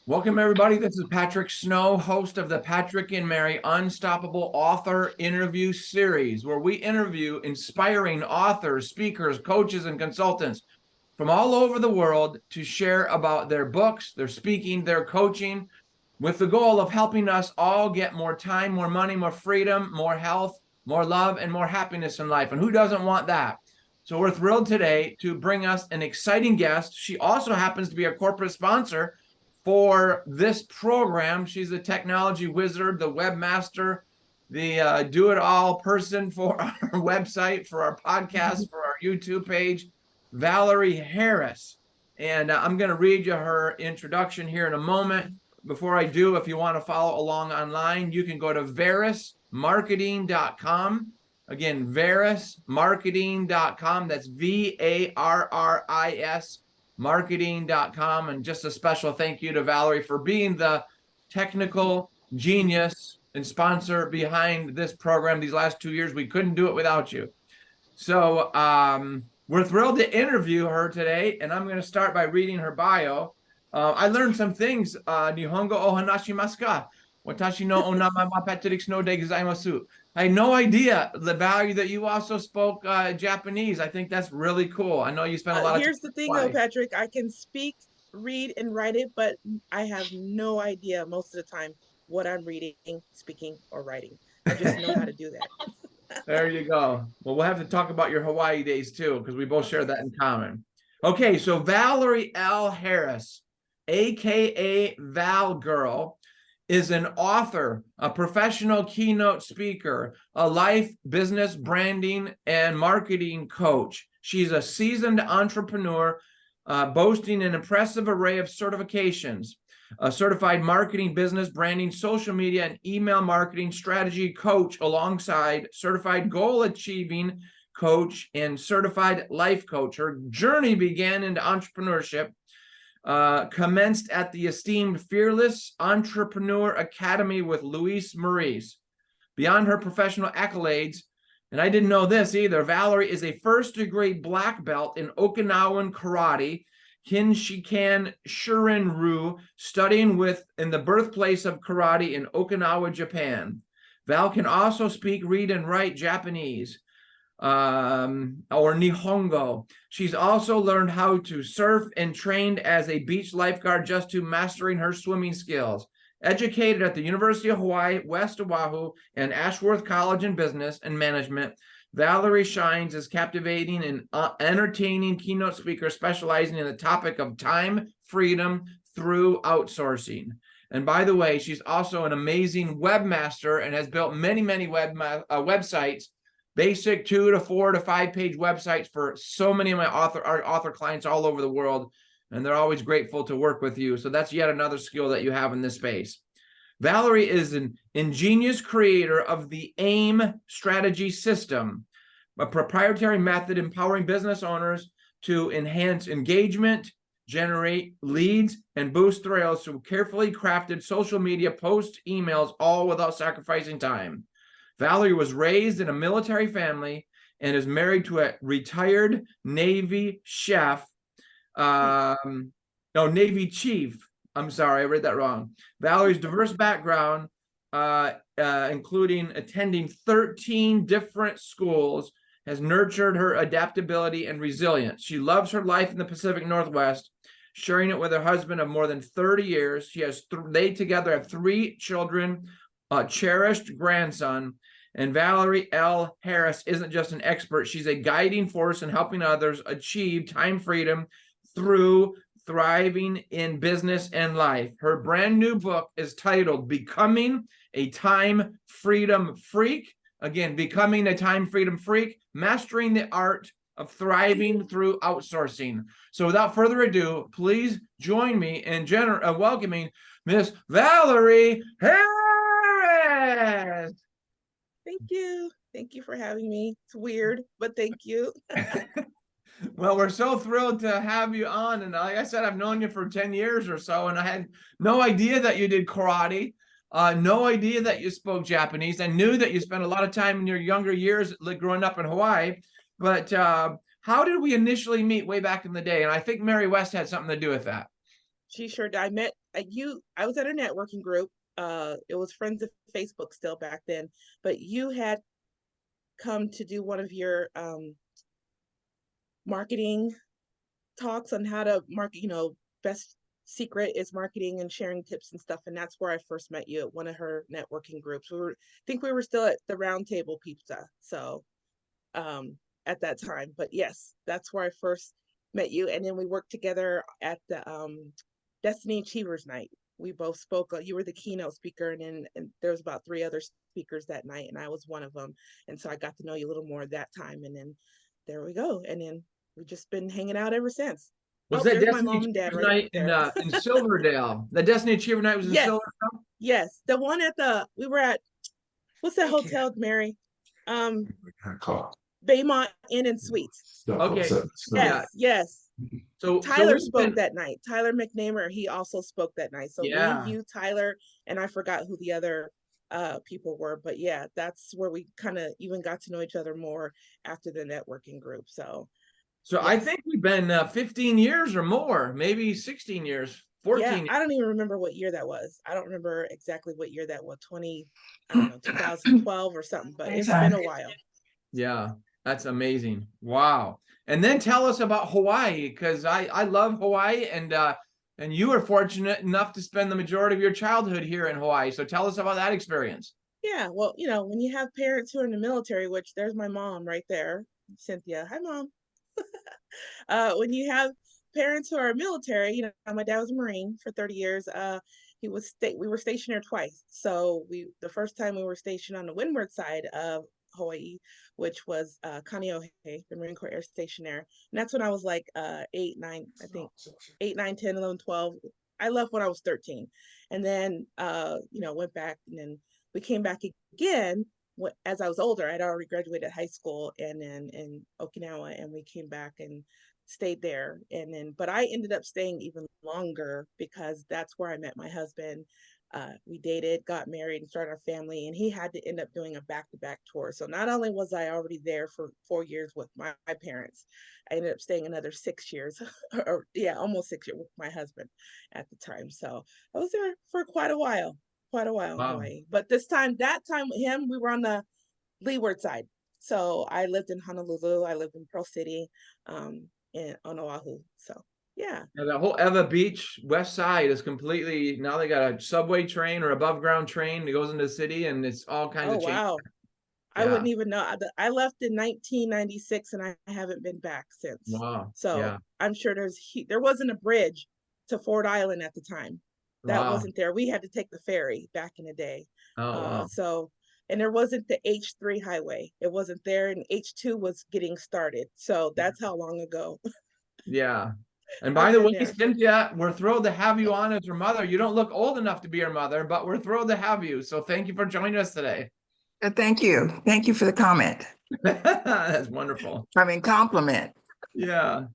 Welcome, everybody. This is Patrick Snow, host of the Patrick and Mary Unstoppable Author Interview Series, where we interview inspiring authors, speakers, coaches, and consultants from all over the world to share about their books, their speaking, their coaching, with the goal of helping us all get more time, more money, more freedom, more health, more love, and more happiness in life. And who doesn't want that? So we're thrilled today to bring us an exciting guest. She also happens to be a corporate sponsor for this program. She's a technology wizard, the webmaster, the do-it-all person for our website, for our podcast, for our YouTube page, Valerie Harris. And I'm going to read you her introduction here in a moment. Before I do, if you want to follow along online, you can go to varrismarketing.com. Again, varrismarketing.com. That's VARRIS marketing.com. And just a special thank you to Valerie for being the technical genius and sponsor behind this program these last 2 years. We couldn't do it without you. So we're thrilled to interview her today, and I'm going to start by reading her bio. I learned some things. Nihongo o hanashimasu ka? Watashi no onama wa Patrick Snow de gozaimasu. I had no idea the value that you also spoke Japanese. I think that's really cool. I know you spent a lot of time. Here's the thing, though, Patrick. I can speak, read, and write it, but I have no idea most of the time what I'm reading, speaking, or writing. I just know how to do that. There you go. Well, we'll have to talk about your Hawaii days too, because we both share that in common. Okay, so Valerie L. Harris, aka Valygrl, is an author, a professional keynote speaker, a life, business, branding, and marketing coach. She's a seasoned entrepreneur, boasting an impressive array of certifications, a certified marketing, business, branding, social media, and email marketing strategy coach, alongside certified goal achieving coach and certified life coach. Her journey began into entrepreneurship, commenced at the esteemed Fearless Entrepreneur Academy with Luis Maurice. Beyond her professional accolades, and I didn't know this either, Valerie is a first-degree black belt in Okinawan karate, Kinshikan Shurin-ryu, studying in the birthplace of karate in Okinawa, Japan. Val can also speak, read, and write Japanese, or Nihongo. She's also learned how to surf and trained as a beach lifeguard, just to mastering her swimming skills. Educated at the University of Hawaii, West Oahu, and Ashworth College in Business and Management, Valerie shines as captivating and entertaining keynote speaker, specializing in the topic of time freedom through outsourcing. And by the way, she's also an amazing webmaster and has built many websites, basic 2 to 4 to 5 page websites for so many of my author clients all over the world. And they're always grateful to work with you. So that's yet another skill that you have in this space. Valerie is an ingenious creator of the AIM strategy system, a proprietary method empowering business owners to enhance engagement, generate leads, and boost sales through carefully crafted social media posts, emails, all without sacrificing time. Valerie was raised in a military family and is married to a retired Navy chef. Navy chief. I'm sorry, I read that wrong. Valerie's diverse background, including attending 13 different schools, has nurtured her adaptability and resilience. She loves her life in the Pacific Northwest, sharing it with her husband of more than 30 years. They together have 3 children, a cherished grandson. And Valerie L. Harris isn't just an expert. She's a guiding force in helping others achieve time freedom through thriving in business and life. Her brand new book is titled Becoming a Time Freedom Freak. Again, Becoming a Time Freedom Freak, Mastering the Art of Thriving Through Outsourcing. So without further ado, please join me in welcoming Miss Valerie Harris. Thank you. Thank you for having me. It's weird, but thank you. Well, we're so thrilled to have you on. And like I said, I've known you for 10 years or so, and I had no idea that you did karate, no idea that you spoke Japanese. I knew that you spent a lot of time in your younger years growing up in Hawaii, but how did we initially meet way back in the day? And I think Mary West had something to do with that. She sure did. I met you. I was at a networking group. It was Friends of Facebook still back then, but you had come to do one of your marketing talks on how to market, best secret is marketing and sharing tips and stuff. And that's where I first met you at one of her networking groups. I think we were still at the Round Table Pizza. So at that time, but yes, that's where I first met you. And then we worked together at the Destiny Achievers Night. We both spoke. You were the keynote speaker, and there was about 3 other speakers that night, and I was one of them. And so I got to know you a little more at that time. And then there we go. And then we've just been hanging out ever since. Was Oh, that there's my Destiny mom and dad Achievers right Night there. in Silverdale? The Destiny Achiever Night was in Yes, Silverdale? yes. The one at we were at, what's that hotel, Mary? Baymont Inn and Suites. Okay. Yeah. Yes, yes. So Tyler we've spoke been, that night. Tyler McNamer, he also spoke that night. So me, yeah. you, Tyler, and I forgot who the other people were. But yeah, that's where we kind of even got to know each other more after the networking group. So I yes. think we've been 15 years or more, maybe 16 years, Yeah, 14. I don't even remember what year that was. I don't remember exactly what year that was, I don't know, 2012 or something, but it's been a while. Yeah, that's amazing. Wow. And then tell us about Hawaii, because I love Hawaii, and you were fortunate enough to spend the majority of your childhood here in Hawaii. So tell us about that experience. Yeah, well, when you have parents who are in the military, which there's my mom right there, Cynthia. Hi, Mom. When you have parents who are military, my dad was a Marine for 30 years. We were stationed there twice. So the first time we were stationed on the windward side of Hawaii, which was Kaneohe, the Marine Corps Air Station there. And that's when I was like 8, 9, I think 8, 9, 10, 11, 12. I left when I was 13. And then, went back, and then we came back again as I was older. I'd already graduated high school and then in Okinawa, and we came back and stayed there. And then, but I ended up staying even longer because that's where I met my husband. We dated, got married, and started our family, and he had to end up doing a back-to-back tour. So not only was I already there for 4 years with my parents, I ended up staying another 6 years, or yeah, almost 6 years with my husband at the time. So I was there for quite a while in Wow. Hawaii. But that time with him, we were on the leeward side. So I lived in Honolulu, I lived in Pearl City, on Oahu. So yeah. Yeah, the whole Eva Beach west side is completely, now they got a subway train or above ground train that goes into the city, and it's all kinds Oh of change. wow. I Yeah. wouldn't even know. I left in 1996 and I haven't been back since. Wow. So Yeah. I'm sure there wasn't a bridge to Ford Island at the time. That Wow. wasn't there. We had to take the ferry back in the day. Oh, wow. And there wasn't the H3 highway. It wasn't there, and H2 was getting started. So that's how long ago Yeah. And by I've the been way, there. Cynthia, we're thrilled to have you on as your mother. You don't look old enough to be your mother, but we're thrilled to have you. So thank you for joining us today. Thank you. Thank you for the comment. That's wonderful. I mean, compliment. Yeah.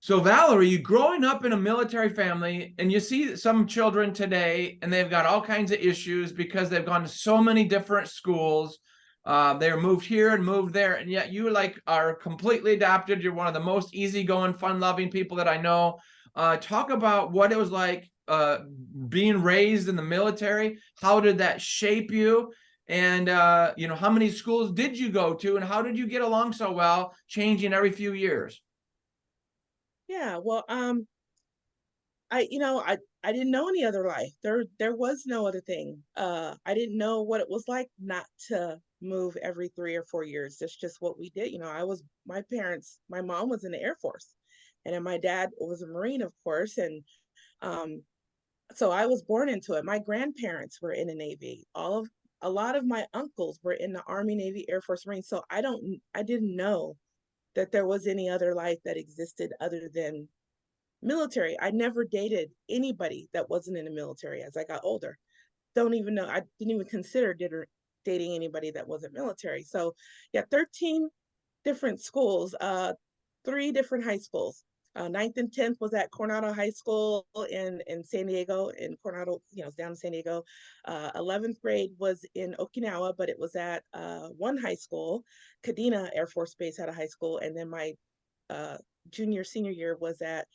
So Valerie, you growing up in a military family, and you see some children today, and they've got all kinds of issues because they've gone to so many different schools. They're moved here and moved there, and yet you are completely adapted. You're one of the most easygoing, fun-loving people that I know. Talk about what it was like being raised in the military. How did that shape you? And how many schools did you go to, and how did you get along so well, changing every few years? Yeah, well, I didn't know any other life. There was no other thing. I didn't know what it was like not to move every 3 or 4 years. That's just what we did. My mom was in the Air Force, and then my dad was a Marine, of course, and um, so I was born into it. My grandparents were in the Navy. A lot of my uncles were in the Army, Navy, Air Force, Marine. So I didn't know that there was any other life that existed other than military. I never dated anybody that wasn't in the military as I got older. Don't even know. I didn't even consider dating anybody that wasn't military. So yeah, 13 different schools, 3 different high schools. 9th and 10th was at Coronado High School in San Diego, in Coronado, down in San Diego. 11th grade was in Okinawa, but it was at one high school. Kadena Air Force Base had a high school. And then my junior, senior year was at,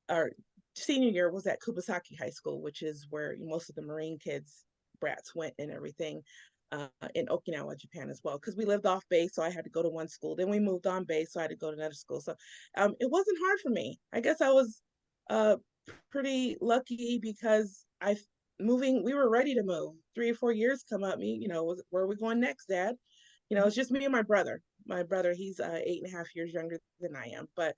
or senior year was at Kubasaki High School, which is where most of the Marine kids, brats went and everything, in Okinawa, Japan as well. Because we lived off base, so I had to go to one school. Then we moved on base, so I had to go to another school. So it wasn't hard for me. I guess I was uh, pretty lucky because we were ready to move. 3 or 4 years come up me, where are we going next, Dad? It's just me and my brother. My brother, he's 8.5 years younger than I am, but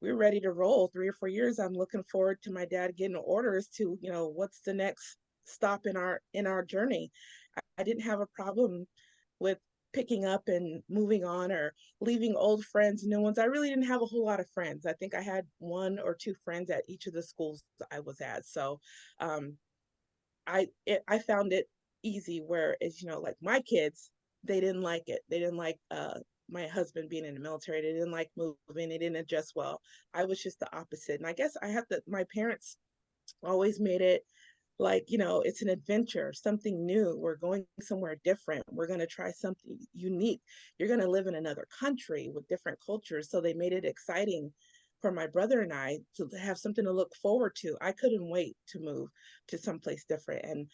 we're ready to roll. 3 or 4 years. I'm looking forward to my dad getting orders to, what's the next stop in our journey. I didn't have a problem with picking up and moving on or leaving old friends, new ones. I really didn't have a whole lot of friends. I think I had 1 or 2 friends at each of the schools I was at. So um, I found it easy. Whereas, like my kids, they didn't like it. They didn't like my husband being in the military. They didn't like moving. They didn't adjust well. I was just the opposite. And I guess my parents always made it like, it's an adventure, something new. We're going somewhere different. We're going to try something unique. You're going to live in another country with different cultures. So they made it exciting for my brother and I to have something to look forward to. I couldn't wait to move to someplace different. And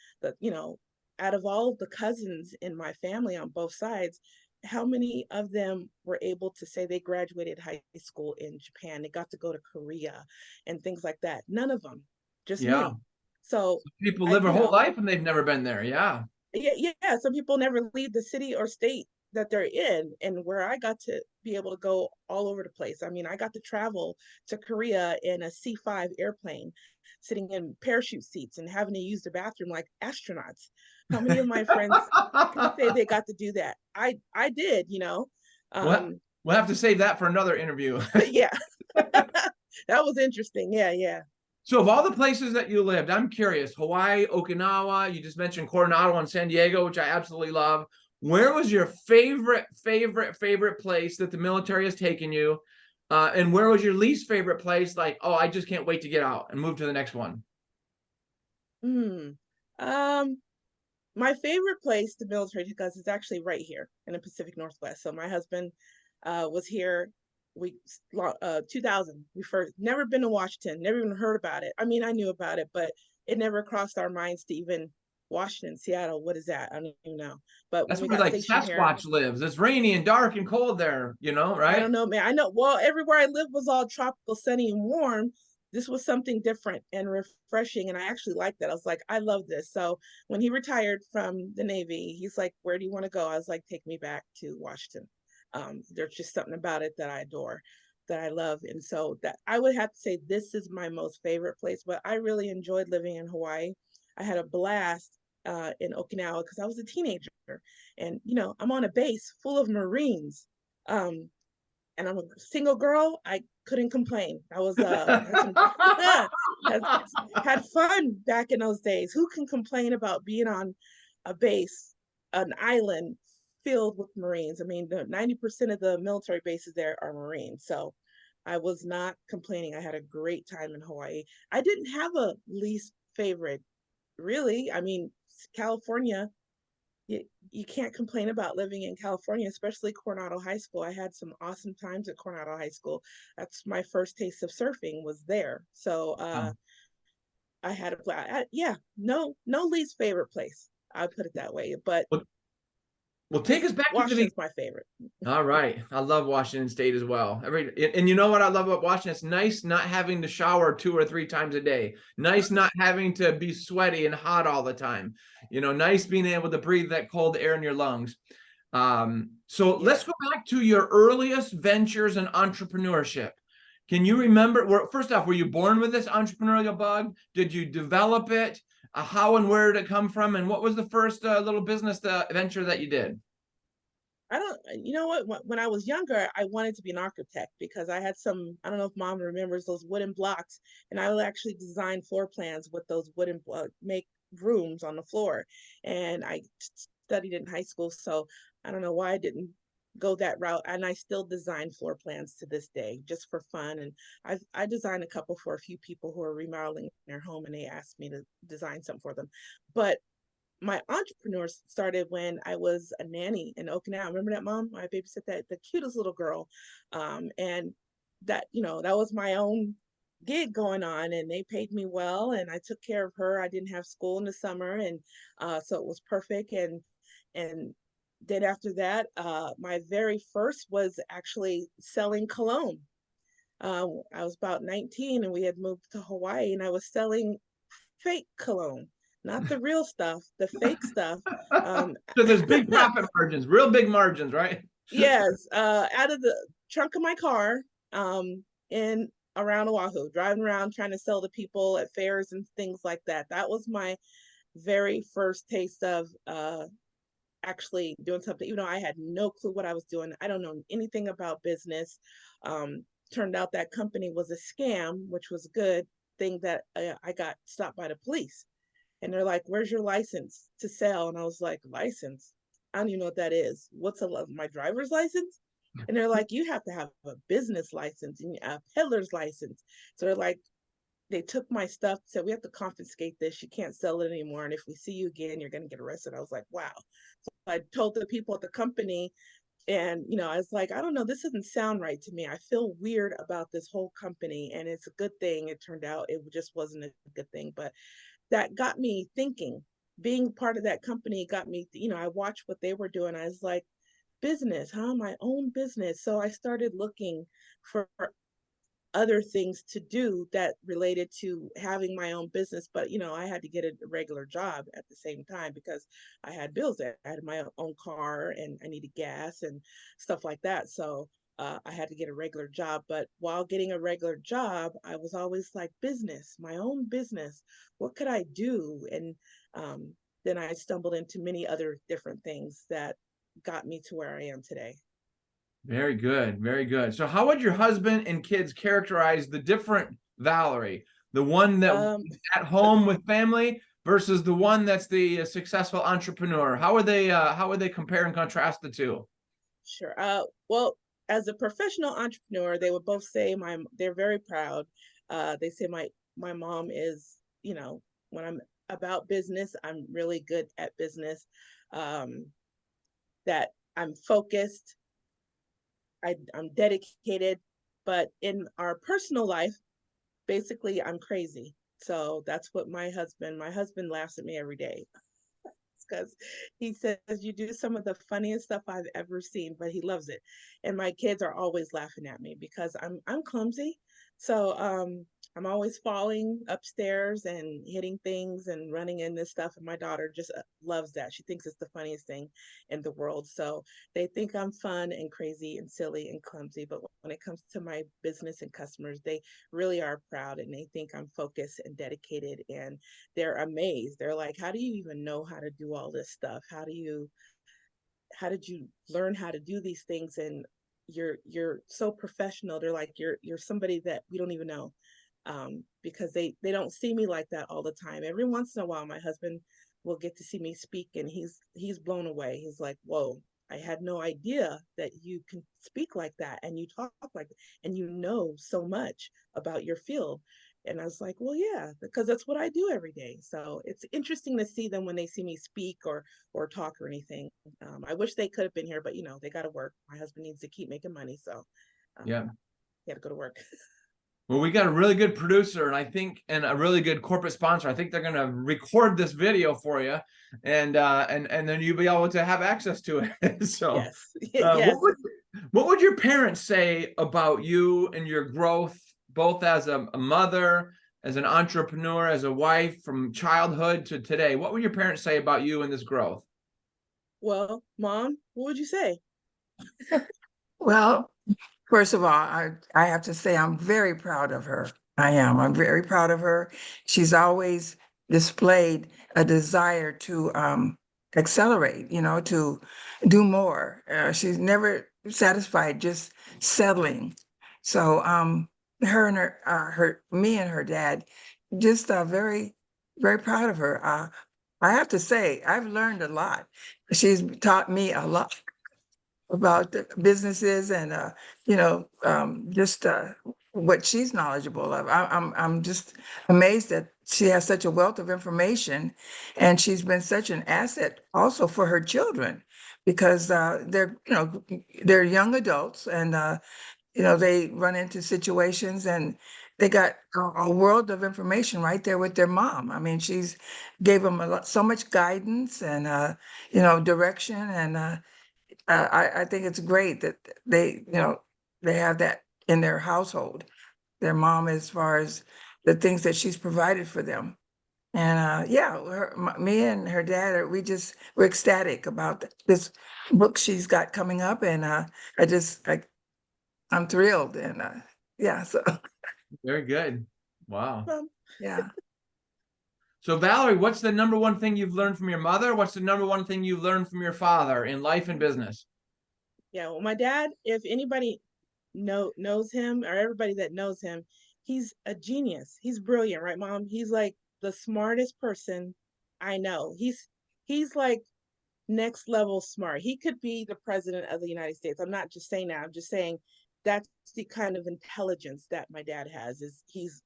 out of all of the cousins in my family on both sides, how many of them were able to say they graduated high school in Japan? They got to go to Korea and things like that. None of them, just Yeah. me. So People I, live a whole life and they've never been there. Yeah. yeah, some people never leave the city or state that they're in, and where I got to be able to go all over the place. I mean, I got to travel to Korea in a C-5 airplane, sitting in parachute seats and having to use the bathroom like astronauts. How many of my friends can say they got to do that? I did, We'll, um we'll have to save that for another interview. yeah. That was interesting. Yeah. So of all the places that you lived, I'm curious, Hawaii, Okinawa, you just mentioned Coronado and San Diego, which I absolutely love. Where was your favorite place that the military has taken you? And where was your least favorite place? Like, oh, I just can't wait to get out and move to the next one. Hmm. um my favorite place the military took us is actually right here in the Pacific Northwest. So my husband was here. We 2000. We first never been to Washington, never even heard about it. I mean, I knew about it, but it never crossed our minds to even Washington, Seattle. What is that? I don't even know. But when That's we where got like stationed here, Sasquatch lives. It's rainy and dark and cold there, I right? don't know, man. I know. Well, everywhere I lived was all tropical, sunny, and warm. This was something different and refreshing, and I actually liked that. I was like, I love this. So when he retired from the Navy, he's like, "Where do you want to go?" I was like, "Take me back to Washington." There's just something about it that I adore, that I love, and so that I would have to say this is my most favorite place. But I really enjoyed living in Hawaii. I had a blast in Okinawa because I was a teenager, and I'm on a base full of Marines. Um, and I'm a single girl. I couldn't complain. I was had some had, had fun back in those days. Who can complain about being on a base, an island filled with Marines? I mean, 90% of the military bases there are Marines. So I was not complaining. I had a great time in Hawaii. I didn't have a least favorite, really. I mean, California, you can't complain about living in California, especially Coronado High School. I had some awesome times at Coronado High School. That's my first taste of surfing was there. So Oh. I had a yeah, no least favorite place. I put it that way. But Well, well, take this us back to the Washington's my favorite. All right. I love Washington State as well. And you know what I love about Washington? It's nice not having to shower 2 or 3 times a day. Nice not having to be sweaty and hot all the time. Nice being able to breathe that cold air in your lungs. So Yeah. let's go back to your earliest ventures in entrepreneurship. Can you remember, first off, were you born with this entrepreneurial bug? Did you develop it? How and where did it come from? And what was the first little business venture that you did? I don't, you know what? When I was younger, I wanted to be an architect because I had I don't know if mom remembers those wooden blocks, and I would actually design floor plans with those wooden, make rooms on the floor. And I studied in high school, so I don't know why I didn't go that route. And I still design floor plans to this day just for fun. And I designed a couple for a few people who are remodeling their home, and they asked me to design something for them. But my entrepreneur started when I was a nanny in Okinawa. Remember that, mom? I babysat the cutest little girl. And that, that was my own gig going on, and they paid me well, and I took care of her. I didn't have school in the summer, and so it was perfect. And then after that, my very first was actually selling cologne. I was about 19, and we had moved to Hawaii, and I was selling fake cologne, not the real stuff, the fake stuff. Um, So there's big profit margins, real big margins, right? yes, out of the trunk of my car, in around Oahu, driving around trying to sell to people at fairs and things like that. That was my very first taste of actually doing something, even though I had no clue what I was doing. I don't know anything about business. Turned out that company was a scam, which was a good thing that I got stopped by the police. And they're like, "Where's your license to sell?" And I was like, "License? I don't even know what that is. What's my driver's license?" And they're like, "You have to have a business license and a peddler's license." So they're like, they took my stuff, said, "We have to confiscate this. You can't sell it anymore. And if we see you again, you're going to get arrested." I was like, wow. So I told the people at the company, and, I was like, "I don't know, this doesn't sound right to me. I feel weird about this whole company." And it's a good thing. It turned out it just wasn't a good thing. But that got me thinking. Being part of that company got me, I watched what they were doing. I was like, business, huh? My own business. So I started looking for other things to do that related to having my own business. But I had to get a regular job at the same time because I had bills. I had my own car, and I needed gas and stuff like that. So I had to get a regular job. But while getting a regular job, I was always like, business, my own business, what could I do? And then I stumbled into many other different things that got me to where I am today. Very good, very good. So how would your husband and kids characterize the different Valerie? The one that um, at home with family versus the one that's the successful entrepreneur. How would they compare and contrast the two? Sure. Well, as a professional entrepreneur, they would both say they're very proud. They say my mom is, when I'm about business, I'm really good at business. Um, that I'm focused, I'm dedicated, but in our personal life, basically I'm crazy. So that's what my husband laughs at me every day because he says you do some of the funniest stuff I've ever seen, but he loves it. And my kids are always laughing at me because I'm clumsy. So I'm always falling upstairs and hitting things and running into stuff. And my daughter just loves that. She thinks it's the funniest thing in the world. So they think I'm fun and crazy and silly and clumsy. But when it comes to my business and customers, they really are proud, and they think I'm focused and dedicated, and they're amazed. They're like, "How do you even know how to do all this stuff? How did you learn how to do these things? And you're so professional." They're like, "You're somebody that we don't even know." Because they don't see me like that all the time. Every once in a while, my husband will get to see me speak, and he's blown away. He's like, "Whoa, I had no idea that you can speak like that, and you talk like that, and you know so much about your field." And I was like, "Well, yeah, because that's what I do every day." So it's interesting to see them when they see me speak or talk or anything. I wish they could have been here, but they got to work. My husband needs to keep making money, so Yeah. he had to go to work. Well, we got a really good producer, and a really good corporate sponsor. I think they're going to record this video for you, and then you'll be able to have access to it. So, Yes, uh, what yes. would what would your parents say about you and your growth, both as a mother, as an entrepreneur, as a wife, from childhood to today? What would your parents say about you and this growth? Well, Mom, what would you say? Well, first of all, I have to say I'm very proud of her. I am. I'm very proud of her. She's always displayed a desire to accelerate, to do more. She's never satisfied just settling. So her and me and her dad, just very, very proud of her. I have to say, I've learned a lot. She's taught me a lot about the businesses and just what she's knowledgeable of. I'm just amazed that she has such a wealth of information, and she's been such an asset also for her children because they're young adults, and they run into situations, and they got a world of information right there with their mom. I mean, she's gave them so much guidance and direction, and I think it's great that they have that in their household. Their mom, as far as the things that she's provided for them. And yeah, me and her dad, we're ecstatic about this book she's got coming up, and I'm thrilled, and yeah, so Very good. Wow. yeah. So Valerie, what's the number one thing you've learned from your mother? What's the number one thing you've learned from your father in life and business? Yeah, well, my dad, if anybody knows him, or everybody that knows him, he's a genius. He's brilliant, right, Mom? He's like the smartest person I know. He's like next level smart. He could be the president of the United States. I'm not just saying that. I'm just saying that's the kind of intelligence that my dad has. Is he's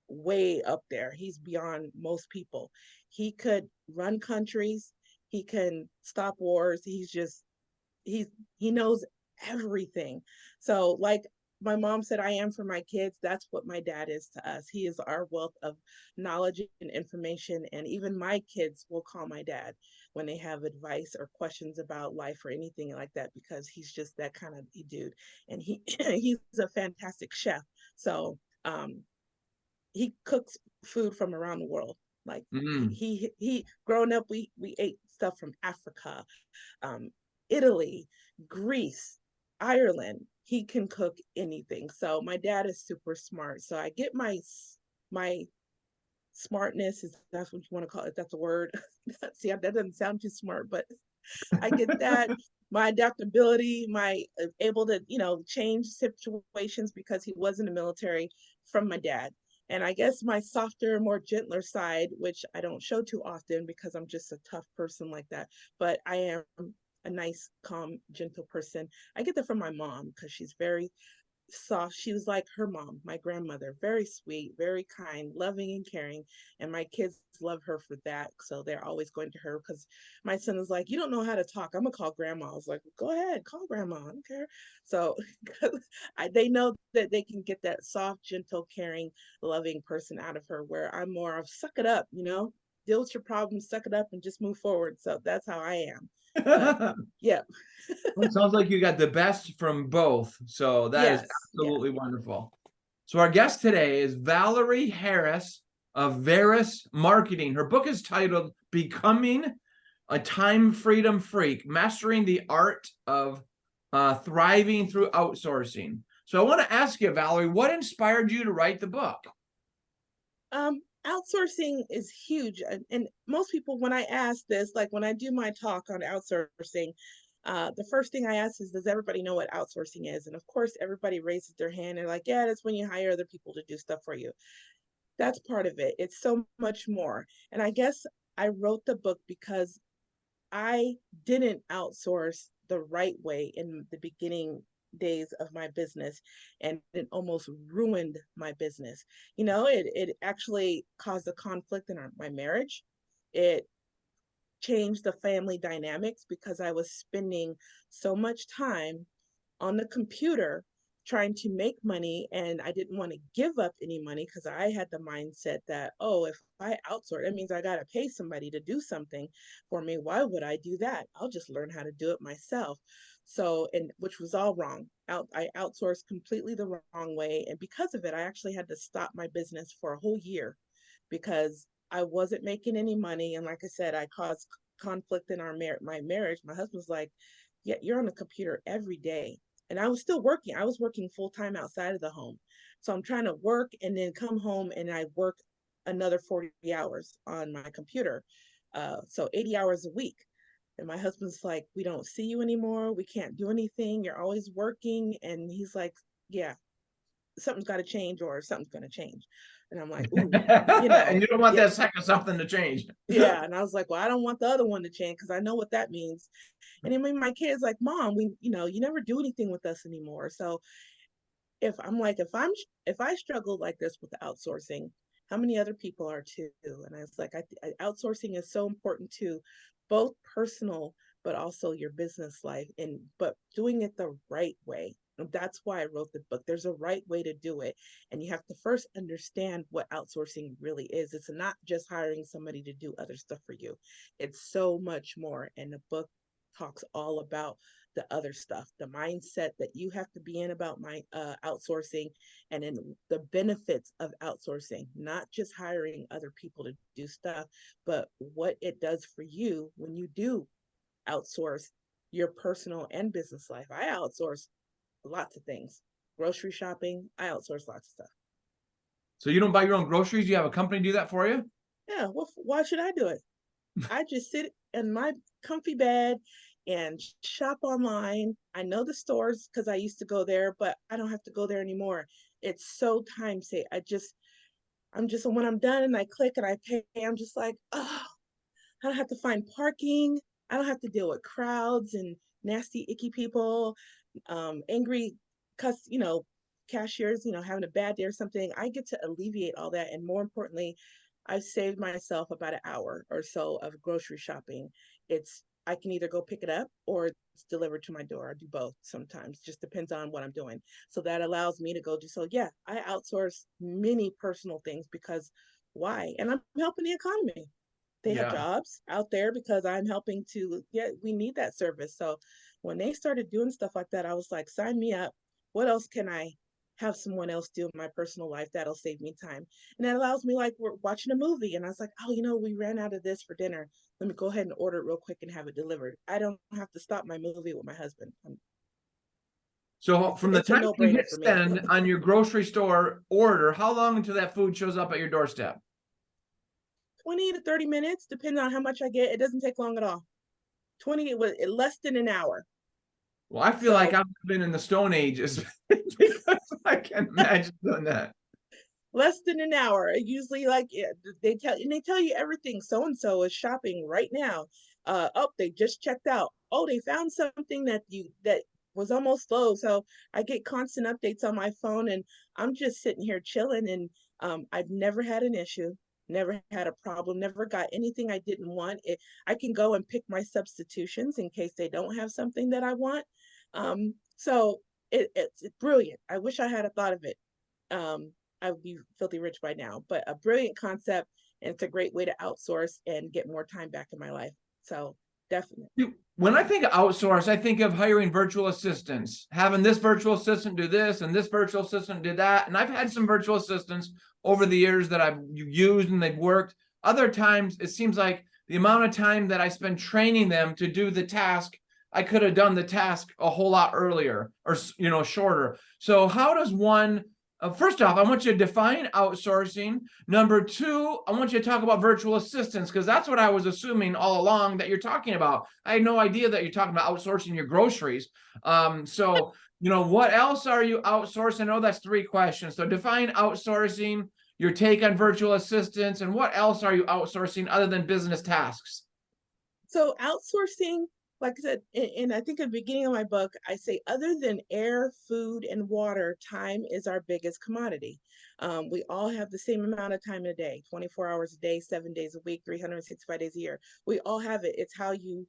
way up there. He's beyond most people. He could run countries. He can stop wars. He's he knows everything. So like my mom said, I am for my kids. That's what my dad is to us. He is our wealth of knowledge and information. And even my kids will call my dad when they have advice or questions about life or anything like that, because he's just that kind of dude. And he's a fantastic chef. So he cooks food from around the world. Like Mm. he growing up, we ate stuff from Africa, um, Italy, Greece, Ireland. He can cook anything. So my dad is super smart. So I get my smartness, is that's what you want to call it. That's a word. See, that doesn't sound too smart, but I get that. My adaptability, my able to, change situations because he was in the military, from my dad. And I guess my softer, more gentler side, which I don't show too often because I'm just a tough person like that, but I am a nice, calm, gentle person. I get that from my mom because she's very soft. She was like her mom, my grandmother, very sweet, very kind, loving, and caring. And my kids love her for that. So they're always going to her, because my son is like, you don't know how to talk. I'm going to call grandma. I was like, go ahead, call grandma. I don't care. So they know that they can get that soft, gentle, caring, loving person out of her, where I'm more of suck it up, deal with your problems, suck it up, and just move forward. So that's how I am. But yeah. Well, it sounds like you got the best from both. So that is Yes. Yes. absolutely wonderful. So our guest today is Valerie Harris of Valygrl Marketing. Her book is titled Becoming a Time Freedom Freak, Mastering the Art of Thriving Through Outsourcing. So I want to ask you, Valerie, what inspired you to write the book? Outsourcing is huge. And most people, when I ask this, like when I do my talk on outsourcing, the first thing I ask is, does everybody know what outsourcing is? And of course, everybody raises their hand. They're like, yeah, that's when you hire other people to do stuff for you. That's part of it. It's so much more. And I guess I wrote the book because I didn't outsource the right way in the beginning days of my business, and it almost ruined my business. It actually caused a conflict in my marriage. It changed the family dynamics because I was spending so much time on the computer trying to make money, and I didn't want to give up any money because I had the mindset that, oh, if I outsource, that means I got to pay somebody to do something for me. Why would I do that? I'll just learn how to do it myself. So, and which was all wrong. I outsourced completely the wrong way, and because of it, I actually had to stop my business for a whole year because I wasn't making any money. And like I said, I caused conflict in my marriage. My husband's like, yeah, you're on the computer every day. And I was still working. I was working full time outside of the home. So I'm trying to work and then come home and I work another 40 hours on my computer. So 80 hours a week. And my husband's like, we don't see you anymore. We can't do anything. You're always working. And he's like, yeah, something's got to change, or something's going to change. And I'm like, ooh, And you don't want yeah, that second something to change. yeah. And I was like, well, I don't want the other one to change because I know what that means. And then my kid's like, Mom, you never do anything with us anymore. So if I'm like, if I struggle like this with the outsourcing, how many other people are too? And I was like, outsourcing is so important to both personal, but also your business life, but doing it the right way. And that's why I wrote the book. There's a right way to do it. And you have to first understand what outsourcing really is. It's not just hiring somebody to do other stuff for you, it's so much more. And the book talks all about the other stuff, the mindset that you have to be in about my outsourcing, and then the benefits of outsourcing, not just hiring other people to do stuff, but what it does for you when you do outsource your personal and business life. I outsource lots of things. Grocery shopping, I outsource lots of stuff. So you don't buy your own groceries? You have a company do that for you? Yeah, well, why should I do it? I just sit in my comfy bed and shop online. I know the stores because I used to go there, but I don't have to go there anymore. It's so time safe. I'm just, when I'm done and I click and I pay, I'm just like, oh, I don't have to find parking. I don't have to deal with crowds and nasty, icky people, angry, cashiers, having a bad day or something. I get to alleviate all that. And more importantly, I've saved myself about an hour or so of grocery shopping. I can either go pick it up or it's delivered to my door. I do both sometimes, just depends on what I'm doing. So that allows me to go do so. Yeah, I outsource many personal things because why? And I'm helping the economy. They have Yeah. jobs out there because I'm helping to, yeah, we need that service. So when they started doing stuff like that, I was like, sign me up. What else can I have someone else do in my personal life that'll save me time? And that allows me, like, we're watching a movie and I was like, oh, we ran out of this for dinner. Let me go ahead and order it real quick and have it delivered. I don't have to stop my movie with my husband. So from the It's a time you no-brainer hit for me. send on your grocery store order, how long until that food shows up at your doorstep? 20 to 30 minutes, depending on how much I get. It doesn't take long at all. 20, it was less than an hour. Well, I feel like So I've been in the Stone Ages because I can't imagine doing that. less than an hour. Usually, like, they tell you everything. So and so is shopping right now. Oh, they just checked out. Oh, they found something that was almost low. So I get constant updates on my phone, and I'm just sitting here chilling. And I've never had an issue, never had a problem, never got anything I didn't want. I can go and pick my substitutions in case they don't have something that I want. So it's brilliant. I wish I had a thought of it. Um, I would be filthy rich by now. But a brilliant concept, and it's a great way to outsource and get more time back in my life. So definitely. When I think of outsource, I think of hiring virtual assistants, having this virtual assistant do this and this virtual assistant do that. And I've had some virtual assistants over the years that I've used and they've worked. Other times, it seems like the amount of time that I spend training them to do the task, I could have done the task a whole lot earlier or shorter. So how does one first off, I want you to define outsourcing. Number two, I want you to talk about virtual assistants because that's what I was assuming all along that you're talking about. I had no idea that you're talking about outsourcing your groceries. So, what else are you outsourcing? I know that's three questions. So define outsourcing, your take on virtual assistants, and what else are you outsourcing other than business tasks? So outsourcing, like I said, and I think at the beginning of my book, I say other than air, food, and water, time is our biggest commodity. We all have the same amount of time in a day, 24 hours a day, 7 days a week, 365 days a year. We all have it. It's how you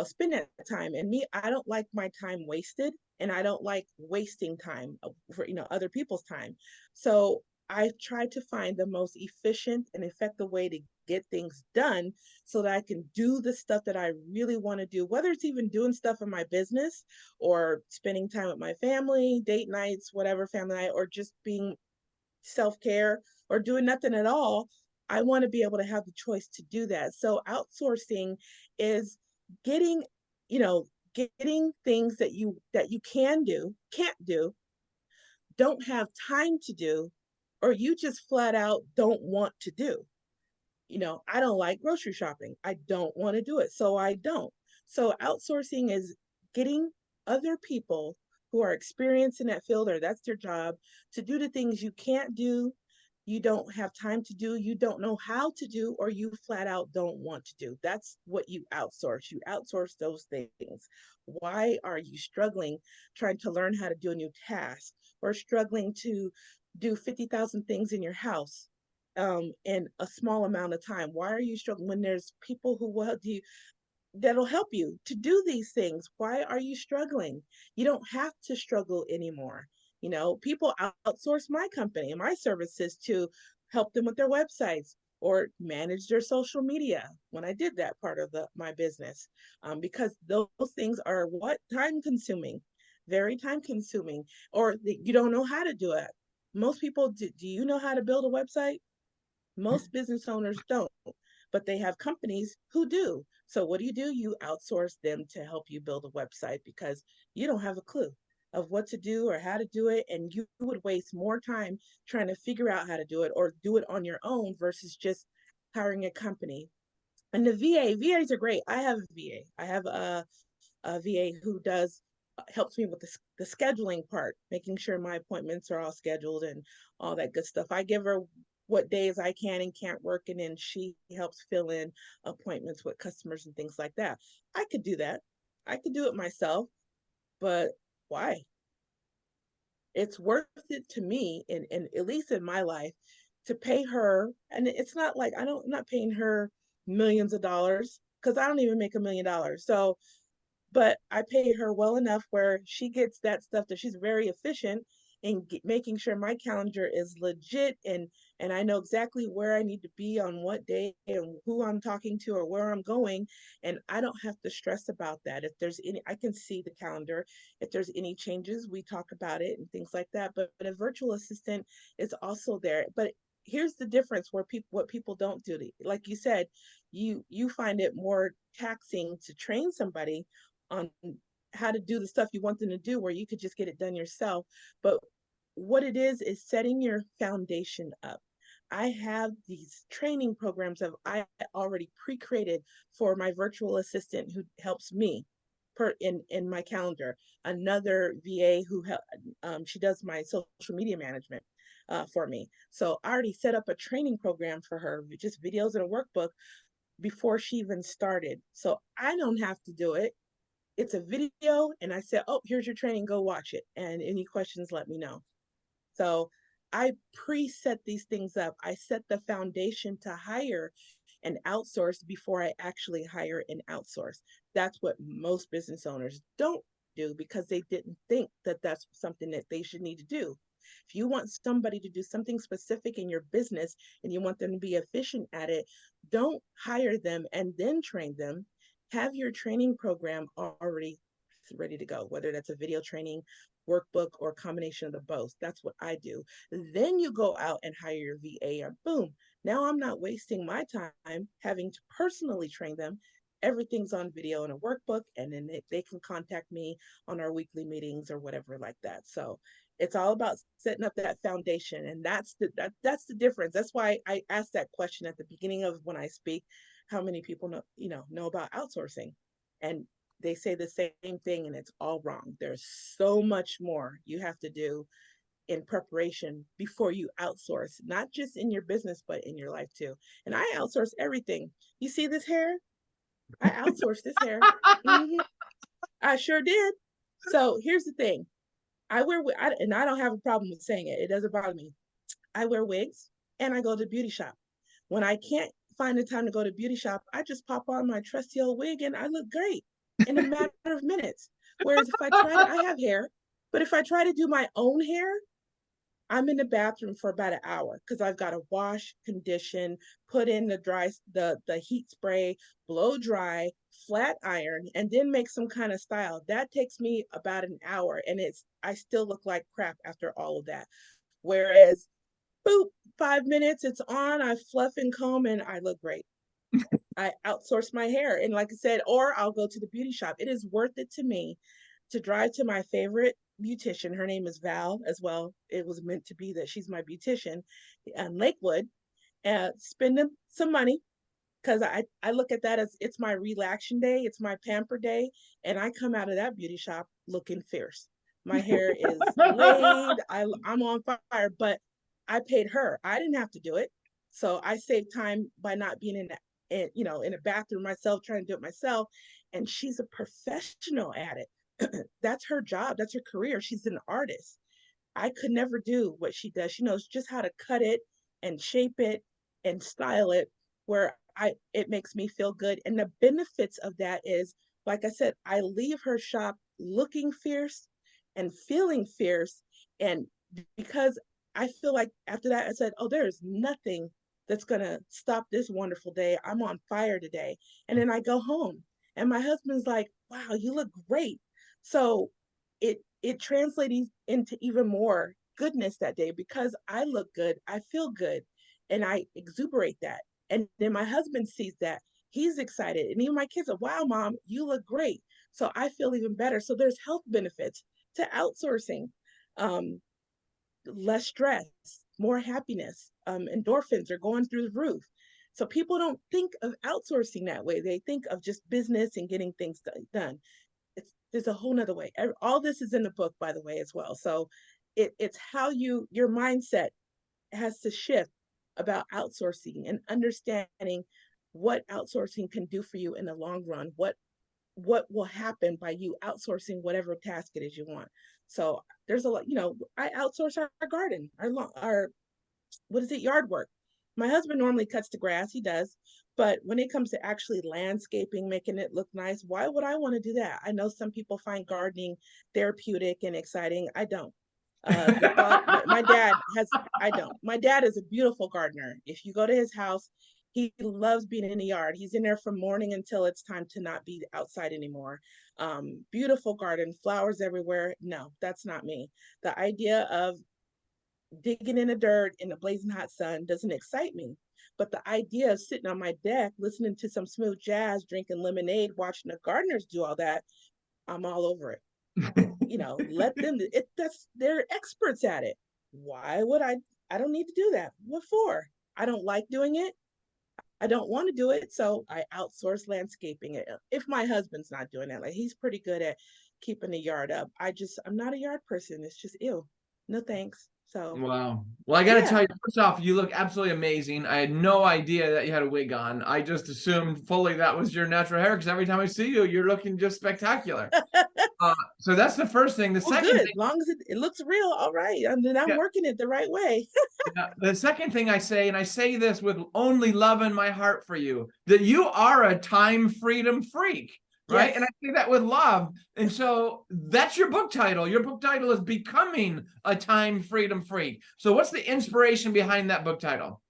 spend that time. And me, I don't like my time wasted, and I don't like wasting time for, other people's time. So I try to find the most efficient and effective way to get things done so that I can do the stuff that I really want to do, whether it's even doing stuff in my business or spending time with my family, date nights, whatever family night, or just being self-care or doing nothing at all. I want to be able to have the choice to do that. So outsourcing is getting, getting things that you can't do, don't have time to do, or you just flat out don't want to do. I don't like grocery shopping. I don't want to do it. So I don't. So outsourcing is getting other people who are experienced in that field or that's their job to do the things you can't do, you don't have time to do, you don't know how to do, or you flat out don't want to do. That's what you outsource. You outsource those things. Why are you struggling trying to learn how to do a new task or struggling to do 50,000 things in your house? In a small amount of time. Why are you struggling when there's people who will help you? that'll help you to do these things. Why are you struggling? You don't have to struggle anymore. You know, people outsource my company and my services to help them with their websites or manage their social media when I did that part of my business, because those things are what time consuming, very time consuming, or you don't know how to do it. Most people, do you know how to build a website? Most business owners don't, but they have companies who do. So what do? You outsource them to help you build a website because you don't have a clue of what to do or how to do it. And you would waste more time trying to figure out how to do it or do it on your own versus just hiring a company. And the VAs are great. I have a VA. I have a VA who does helps me with the scheduling part, making sure my appointments are all scheduled and all that good stuff. I give her what days I can and can't work, and then she helps fill in appointments with customers and things like that. I could do that. I could do it myself, but why? It's worth it to me, and at least in my life, to pay her. And it's not like I'm not paying her millions of dollars because I don't even make $1 million. So but I pay her well enough where she gets that stuff, that she's very efficient in making sure my calendar is legit, and I know exactly where I need to be on what day and who I'm talking to or where I'm going, and I don't have to stress about that. If there's any, I can see the calendar. If there's any changes, we talk about it and things like that. But a virtual assistant is also there. But here's the difference where what people don't do. Like you said, you find it more taxing to train somebody on how to do the stuff you want them to do, where you could just get it done yourself. But what it is setting your foundation up. I have these training programs that I already pre-created for my virtual assistant who helps me in my calendar. Another VA who she does my social media management for me. So I already set up a training program for her, just videos and a workbook before she even started. So I don't have to do it. It's a video, and I said, oh, here's your training, go watch it, and any questions, let me know. So I preset these things up. I set the foundation to hire and outsource before I actually hire and outsource. That's what most business owners don't do because they didn't think that that's something that they should need to do. If you want somebody to do something specific in your business and you want them to be efficient at it, don't hire them and then train them. Have your training program already ready to go, whether that's a video training, workbook, or a combination of the both. That's what I do. Then you go out and hire your VA, and boom, now I'm not wasting my time having to personally train them. Everything's on video in a workbook, and then they can contact me on our weekly meetings or whatever like that. So it's all about setting up that foundation, and that's the difference. That's why I asked that question at the beginning of when I speak. How many people know about outsourcing? And they say the same thing, and it's all wrong. There's so much more you have to do in preparation before you outsource, not just in your business, but in your life too. And I outsource everything. You see this hair? I outsourced this hair. Mm-hmm. I sure did. So here's the thing. And I don't have a problem with saying it. It doesn't bother me. I wear wigs and I go to the beauty shop. When I can't find the time to go to beauty shop, I just pop on my trusty old wig and I look great in a matter of minutes. Whereas if I try to, I have hair, but if I try to do my own hair, I'm in the bathroom for about an hour because I've got to wash, condition, put in the heat spray, blow dry, flat iron, and then make some kind of style. That takes me about an hour, and I still look like crap after all of that. Whereas, boop, 5 minutes, it's on. I fluff and comb, and I look great. I outsource my hair, and like I said, or I'll go to the beauty shop. It is worth it to me to drive to my favorite beautician. Her name is Val as well. It was meant to be that she's my beautician in Lakewood, and spend some money because I look at that as it's my relaxation day, it's my pamper day, and I come out of that beauty shop looking fierce. My hair is laid, I'm on fire, but I paid her. I didn't have to do it. So I saved time by not being in a bathroom myself, trying to do it myself. And she's a professional at it. That's her job. That's her career. She's an artist. I could never do what she does. She knows just how to cut it and shape it and style it. where it makes me feel good. And the benefits of that is, like I said, I leave her shop looking fierce and feeling fierce. And because I feel like after that, I said, oh, there's nothing that's going to stop this wonderful day. I'm on fire today. And then I go home and my husband's like, wow, you look great. So it translates into even more goodness that day because I look good, I feel good, and I exuberate that. And then my husband sees that. He's excited. And even my kids are, wow, mom, you look great. So I feel even better. So there's health benefits to outsourcing. Less stress, more happiness. Endorphins are going through the roof. So people don't think of outsourcing that way. They think of just business and getting things done. There's a whole nother way. All this is in the book, by the way, as well. So it's how your mindset has to shift about outsourcing and understanding what outsourcing can do for you in the long run. What will happen by you outsourcing whatever task it is you want. So there's a lot, I outsource our garden, our what is it, yard work. My husband normally cuts the grass, he does, but when it comes to actually landscaping, making it look nice, why would I want to do that? I know some people find gardening therapeutic and exciting. I don't. The thought, my dad has, I don't. My dad is a beautiful gardener. If you go to his house, he loves being in the yard. He's in there from morning until it's time to not be outside anymore. Beautiful garden, flowers everywhere. No, that's not me. The idea of digging in the dirt in the blazing hot sun doesn't excite me. But the idea of sitting on my deck, listening to some smooth jazz, drinking lemonade, watching the gardeners do all that, I'm all over it. Let them, they're experts at it. Why would I don't need to do that. What for? I don't like doing it. I don't want to do it. So I outsource landscaping. If my husband's not doing that, like he's pretty good at keeping the yard up. I'm not a yard person. It's just ew. No thanks. So Wow. Well, I got to yeah. tell you, first off, you look absolutely amazing. I had no idea that you had a wig on. I just assumed fully that was your natural hair because every time I see you, you're looking just spectacular. So that's the first thing. The Well, second good. thing, As long as it looks real, all right. And then I'm yeah, working it the right way. yeah, the second thing I say, and I say this with only love in my heart for you, that you are a time freedom freak. Right. And I Yes. say that with love. And so that's your book title. Your book title is Becoming a Time Freedom Freak. So what's the inspiration behind that book title?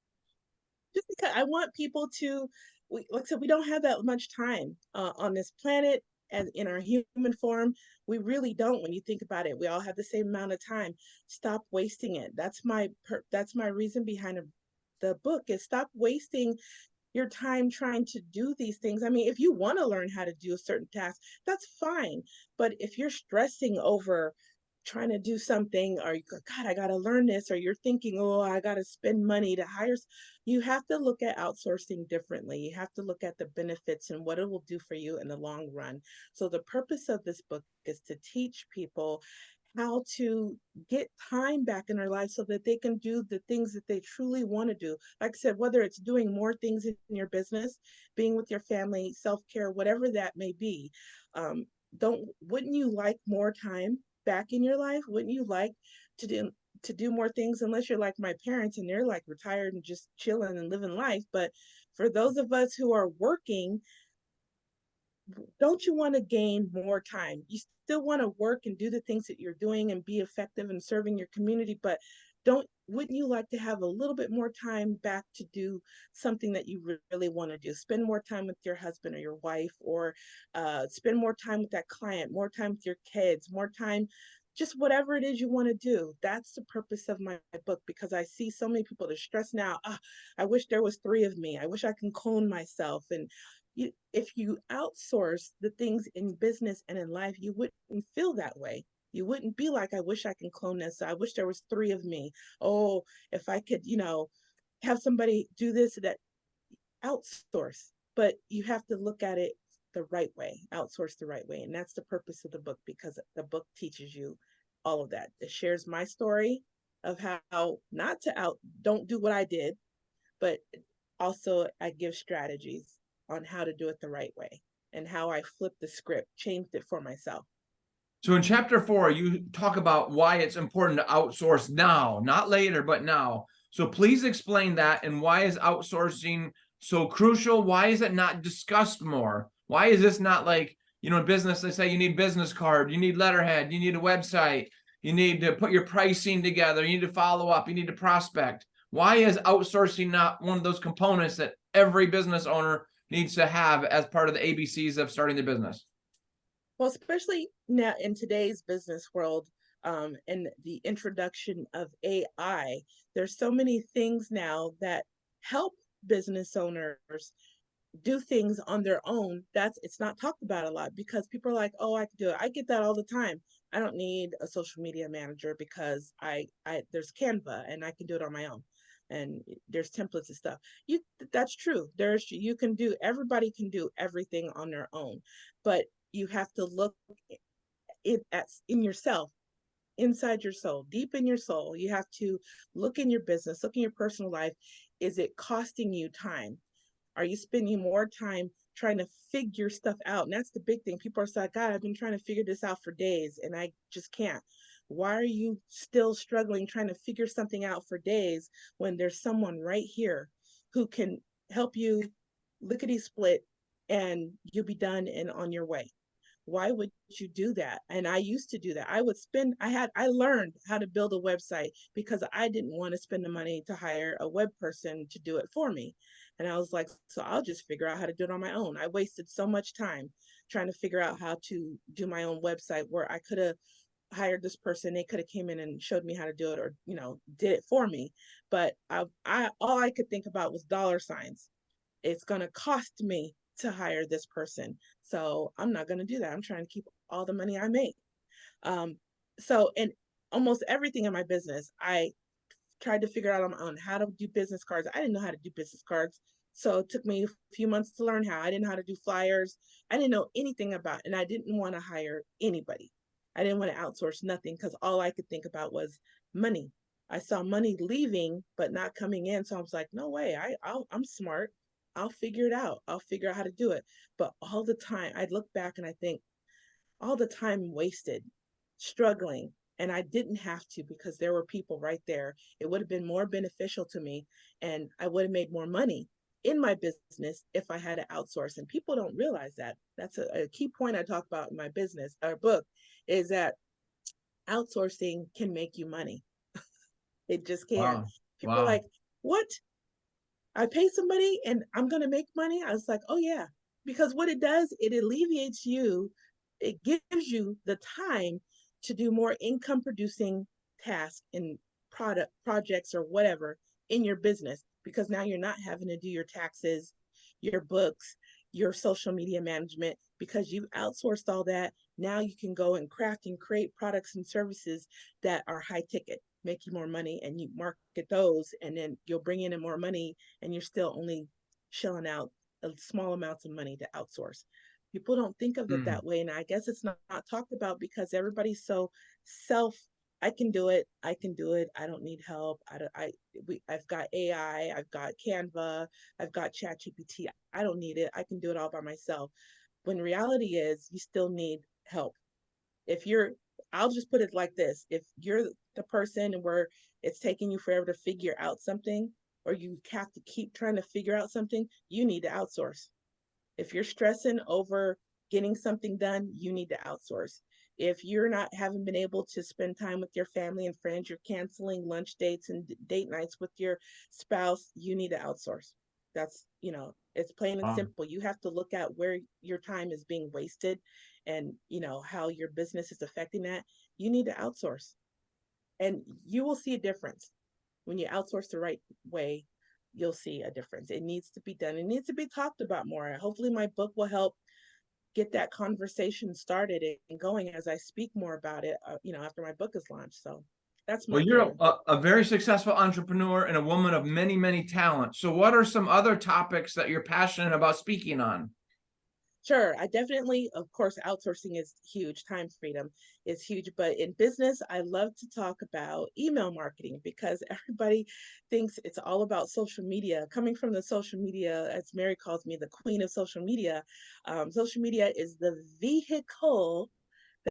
Just because I want people to, like I said, we don't have that much time on this planet and in our human form. We really don't. When you think about it, we all have the same amount of time. Stop wasting it. That's my reason behind the book is stop wasting your time trying to do these things. I mean, if you want to learn how to do a certain task, that's fine. But if you're stressing over trying to do something, or God, I got to learn this, or you're thinking, oh, I got to spend money to hire, you have to look at outsourcing differently. You have to look at the benefits and what it will do for you in the long run. So the purpose of this book is to teach people how to get time back in their life so that they can do the things that they truly want to do. Like I said, whether it's doing more things in your business, being with your family, self-care, whatever that may be. Wouldn't you like more time back in your life? Wouldn't you like to do more things, unless you're like my parents and they're like retired and just chilling and living life? But for those of us who are working, don't you want to gain more time? You still want to work and do the things that you're doing and be effective in serving your community, but wouldn't you like to have a little bit more time back to do something that you really want to do? Spend more time with your husband or your wife, or spend more time with that client, more time with your kids, more time, just whatever it is you want to do. That's the purpose of my book, because I see so many people that are stressing out. I wish there was three of me. I wish I can clone myself. And if you outsource the things in business and in life, you wouldn't feel that way. You wouldn't be like, I wish I can clone this. I wish there was three of me. Oh, if I could, have somebody do this, that. Outsource. But you have to look at it the right way, outsource the right way. And that's the purpose of the book, because the book teaches you all of that. It shares my story of how not to don't do what I did, but also I give strategies on how to do it the right way and how I flipped the script, changed it for myself. So in chapter 4, you talk about why it's important to outsource now, not later, but now. So please explain that, and why is outsourcing so crucial? Why is it not discussed more? Why is this not like, you know, in business, they say you need business card, you need letterhead, you need a website, you need to put your pricing together, you need to follow up, you need to prospect. Why is outsourcing not one of those components that every business owner needs to have as part of the ABCs of starting the business? Well, especially now in today's business world, and the introduction of AI, there's so many things now that help business owners do things on their own. That's It's not talked about a lot because people are like, oh, I can do it. I get that all the time. I don't need a social media manager because I there's Canva and I can do it on my own. And there's templates and stuff. That's true. You can do, everybody can do everything on their own, but you have to look in yourself, inside your soul, deep in your soul. You have to look in your business, look in your personal life. Is it costing you time? Are you spending more time trying to figure stuff out? And that's the big thing. People are like, God, I've been trying to figure this out for days and I just can't. Why are you still struggling trying to figure something out for days when there's someone right here who can help you lickety split and you'll be done and on your way? Why would you do that? And I used to do that. I learned how to build a website because I didn't want to spend the money to hire a web person to do it for me. And I was like, so I'll just figure out how to do it on my own. I wasted so much time trying to figure out how to do my own website where I could have hired this person. They could have came in and showed me how to do it, or, did it for me. But I all I could think about was dollar signs. It's going to cost me to hire this person. So I'm not going to do that. I'm trying to keep all the money I make. So in almost everything in my business, I tried to figure out on my own how to do business cards. I didn't know how to do business cards. So it took me a few months to learn how. I didn't know how to do flyers. I didn't know anything about, and I didn't want to hire anybody. I didn't want to outsource nothing because all I could think about was money. I saw money leaving, but not coming in. So I was like, no way. I'm smart. I'll figure it out. I'll figure out how to do it. But all the time, I look back and I think all the time wasted struggling. And I didn't have to because there were people right there. It would have been more beneficial to me and I would have made more money in my business if I had to outsource. And people don't realize that. That's a key point I talk about in my business or book, is that outsourcing can make you money. It just can. Wow. People are Wow. like, what? I pay somebody and I'm going to make money. I was like, oh, yeah. Because what it does, it alleviates you, it gives you the time to do more income producing tasks and projects or whatever in your business. Because now you're not having to do your taxes, your books, your social media management, because you've outsourced all that. Now you can go and craft and create products and services that are high ticket, make you more money, and you market those, and then you'll bring in more money, and you're still only shelling out a small amounts of money to outsource. People don't think of it Mm. that way, and I guess it's not talked about because everybody's so self. I can do it. I can do it. I don't need help. I've got AI. I've got Canva. I've got ChatGPT. I don't need it. I can do it all by myself. When reality is, you still need help. If you're, I'll just put it like this: if you're the person where it's taking you forever to figure out something, or you have to keep trying to figure out something, you need to outsource. If you're stressing over getting something done, you need to outsource. If you're not haven't been able to spend time with your family and friends, you're canceling lunch dates and date nights with your spouse, you need to outsource. It's plain and Wow. simple. You have to look at where your time is being wasted and how your business is affecting that. You need to outsource. And you will see a difference. When you outsource the right way, you'll see a difference. It needs to be done. It needs to be talked about more. Hopefully my book will help get that conversation started and going as I speak more about it, after my book is launched. So that's Well, my you're plan. a very successful entrepreneur and a woman of many, many talents. So, what are some other topics that you're passionate about speaking on? Sure, I definitely, of course, outsourcing is huge. Time freedom is huge. But in business, I love to talk about email marketing because everybody thinks it's all about social media. Coming from the social media, as Mary calls me, the queen of social media is the vehicle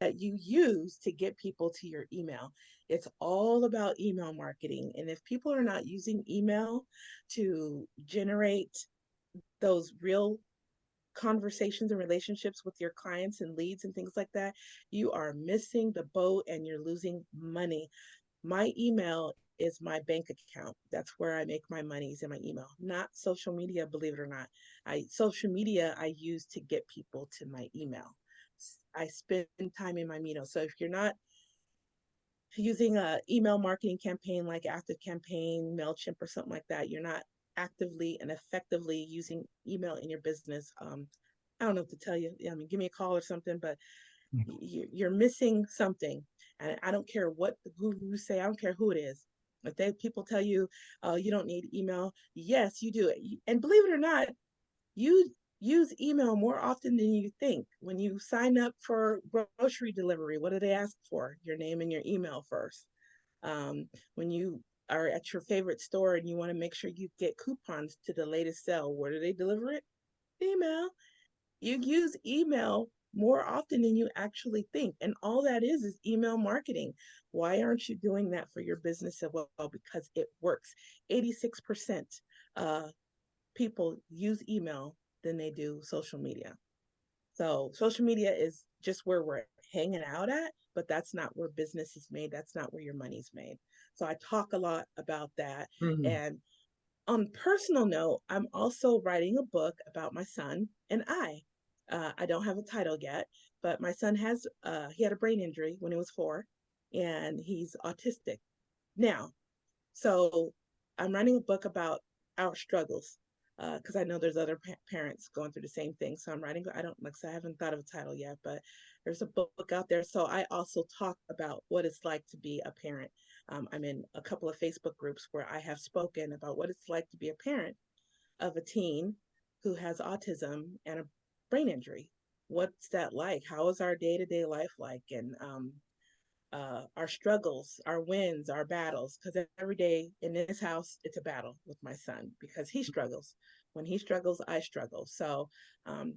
that you use to get people to your email. It's all about email marketing. And if people are not using email to generate those real conversations and relationships with your clients and leads and things like that, you are missing the boat and you're losing money. My email is my bank account. That's where I make my monies in my email, not social media, believe it or not. Social media I use to get people to my email. I spend time in my email. So if you're not using a email marketing campaign like Active Campaign, MailChimp, or something like that, you're not actively and effectively using email in your business. I don't know what to tell you. I mean, give me a call or something, but you're missing something. And I don't care what the gurus say. I don't care who it is. If people tell you, oh, you don't need email, yes, you do it. And believe it or not, you use email more often than you think. When you sign up for grocery delivery, what do they ask for? Your name and your email first. When you are at your favorite store and you want to make sure you get coupons to the latest sale, where do they deliver it? Email. You use email more often than you actually think. And all that is email marketing. Why aren't you doing that for your business as well? Because it works. 86% people use email than they do social media. So social media is just where we're hanging out at, but that's not where business is made. That's not where your money's made. So I talk a lot about that. Mhm. And on personal note, I'm also writing a book about my son and I. I don't have a title yet, but my son he had a brain injury when he was 4, and he's autistic now. So I'm writing a book about our struggles because I know there's other parents going through the same thing. So I'm writing. I don't like. I haven't thought of a title yet, but there's a book out there. So I also talk about what it's like to be a parent. I'm in a couple of Facebook groups where I have spoken about what it's like to be a parent of a teen who has autism and a brain injury. What's that like? How is our day to day life like? And our struggles, our wins, our battles. Because every day in this house, it's a battle with my son because he struggles. When he struggles, I struggle. So um,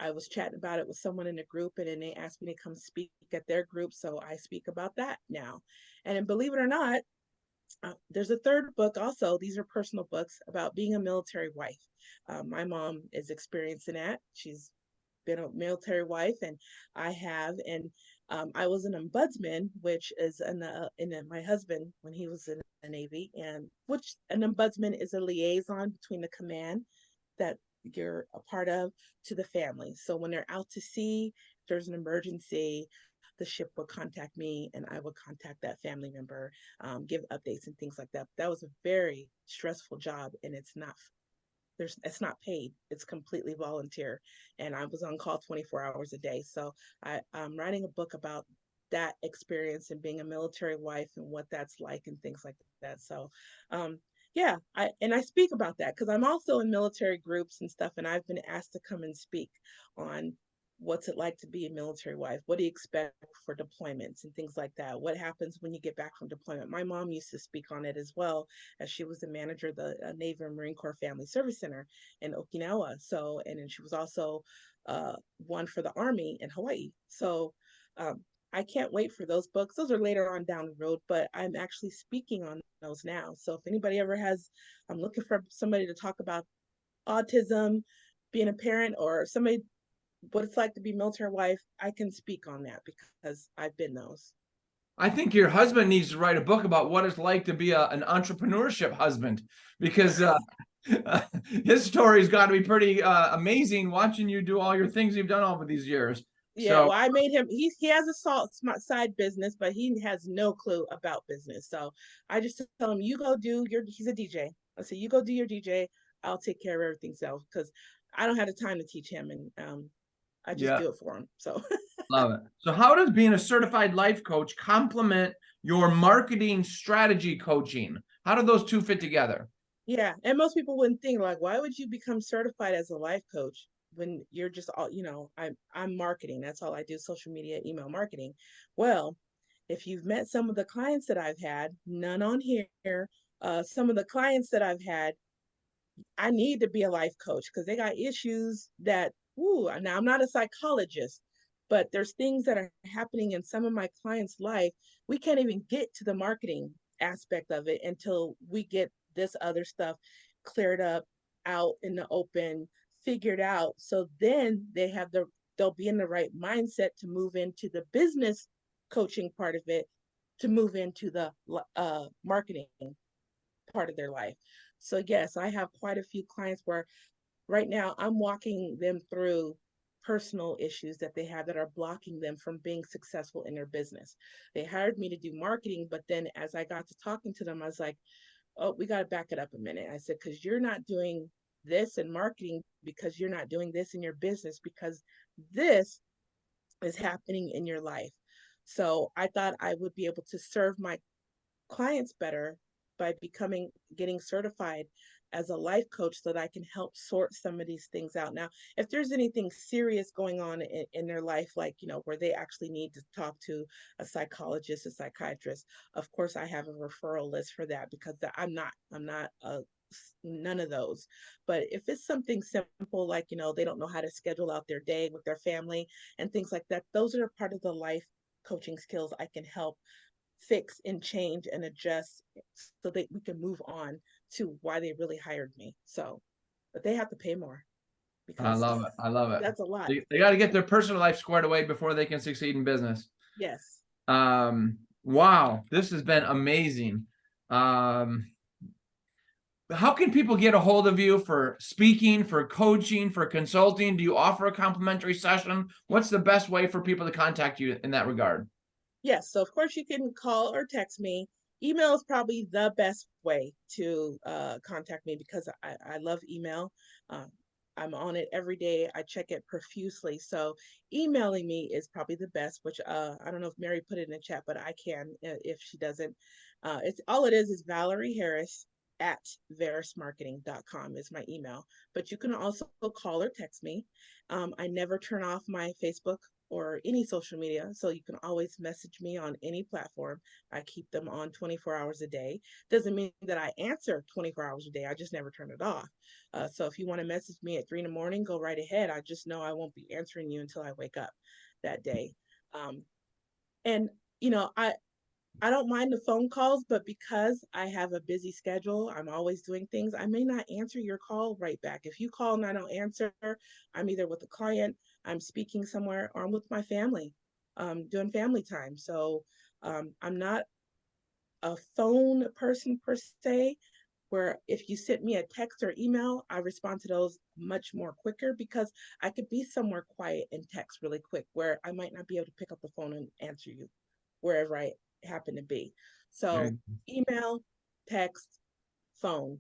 I was chatting about it with someone in the group, and then they asked me to come speak at their group. So I speak about that now. And believe it or not, there's a third book also. These are personal books about being a military wife. My mom is experiencing that. She's been a military wife, and I have. And I was an ombudsman, which is my husband when he was in the Navy, and which an ombudsman is a liaison between the command that you're a part of to the family. So when they're out to sea, if there's an emergency, the ship would contact me and I would contact that family member, give updates and things like that. That was a very stressful job, and it's not paid. It's completely volunteer. And I was on call 24 hours a day. So I'm writing a book about that experience and being a military wife and what that's like and things like that. So yeah, I speak about that because I'm also in military groups and stuff, and I've been asked to come and speak on what's it like to be a military wife? What do you expect for deployments and things like that? What happens when you get back from deployment? My mom used to speak on it as well, as she was the manager of the Navy and Marine Corps Family Service Center in Okinawa. So, and then she was also one for the Army in Hawaii. So, I can't wait for those books. Those are later on down the road, but I'm actually speaking on those now. So if anybody ever I'm looking for somebody to talk about autism, being a parent, or somebody what it's like to be military wife, I can speak on that because I've been those. I think your husband needs to write a book about what it's like to be an entrepreneurship husband, because his story's got to be pretty amazing watching you do all your things you've done over these years. Yeah, So well, I made him. He has a side business, but he has no clue about business. So I just tell him, "You go do your." He's a DJ. I say, "You go do your DJ. I'll take care of everything else because I don't have the time to teach him, and I just yeah, do it for him." So love it. So how does being a certified life coach complement your marketing strategy coaching? How do those two fit together? yeah, and most people wouldn't think like, why would you become certified as a life coach when you're just all, I'm marketing. That's all I do, social media, email marketing. Well, if you've met some of the clients that I've had, none on here, some of the clients that I've had, I need to be a life coach because they got issues that, ooh, now I'm not a psychologist, but there's things that are happening in some of my clients' life. We can't even get to the marketing aspect of it until we get this other stuff cleared up out in the open, figured out. So then they'll be in the right mindset to move into the business coaching part of it, to move into the marketing part of their life. So yes, I have quite a few clients where right now I'm walking them through personal issues that they have that are blocking them from being successful in their business. They hired me to do marketing, but then as I got to talking to them, I was like, oh, we got to back it up a minute. I said, because you're not doing this in marketing, because you're not doing this in your business, because this is happening in your life. So I thought I would be able to serve my clients better by getting certified as a life coach so that I can help sort some of these things out. Now, if there's anything serious going on in their life, like, where they actually need to talk to a psychologist, a psychiatrist, of course, I have a referral list for that, because I'm not none of those. But if it's something simple, like, they don't know how to schedule out their day with their family and things like that, those are part of the life coaching skills I can help fix and change and adjust so that we can move on to why they really hired me. So, but they have to pay more I because love it. I love it. that's a lot. They got to get their personal life squared away before they can succeed in business. Yes. Wow, this has been amazing. How can people get a hold of you for speaking, for coaching, for consulting? Do you offer a complimentary session? What's the best way for people to contact you in that regard? Yes. So of course you can call or text me. Email is probably the best way to contact me, because I love email. Um, I'm on it every day. I check it profusely. So emailing me is probably the best, which I don't know if Mary put it in the chat, but I can if she doesn't. It's all it is Valerie Harris at verismarketing.com is my email. But you can also call or text me. I never turn off my Facebook or any social media, so you can always message me on any platform. I keep them on 24 hours a day. Doesn't mean that I answer 24 hours a day. I just never turn it off. So if you want to message me at 3 in the morning, go right ahead. I just know I won't be answering you until I wake up that day. And you know, I don't mind the phone calls, but because I have a busy schedule, I'm always doing things, I may not answer your call right back. If you call and I don't answer, I'm either with a client, I'm speaking somewhere, or I'm with my family, doing family time. So I'm not a phone person per se, where if you sent me a text or email, I respond to those much more quicker, because I could be somewhere quiet and text really quick where I might not be able to pick up the phone and answer you wherever I happen to be. So email, text, phone,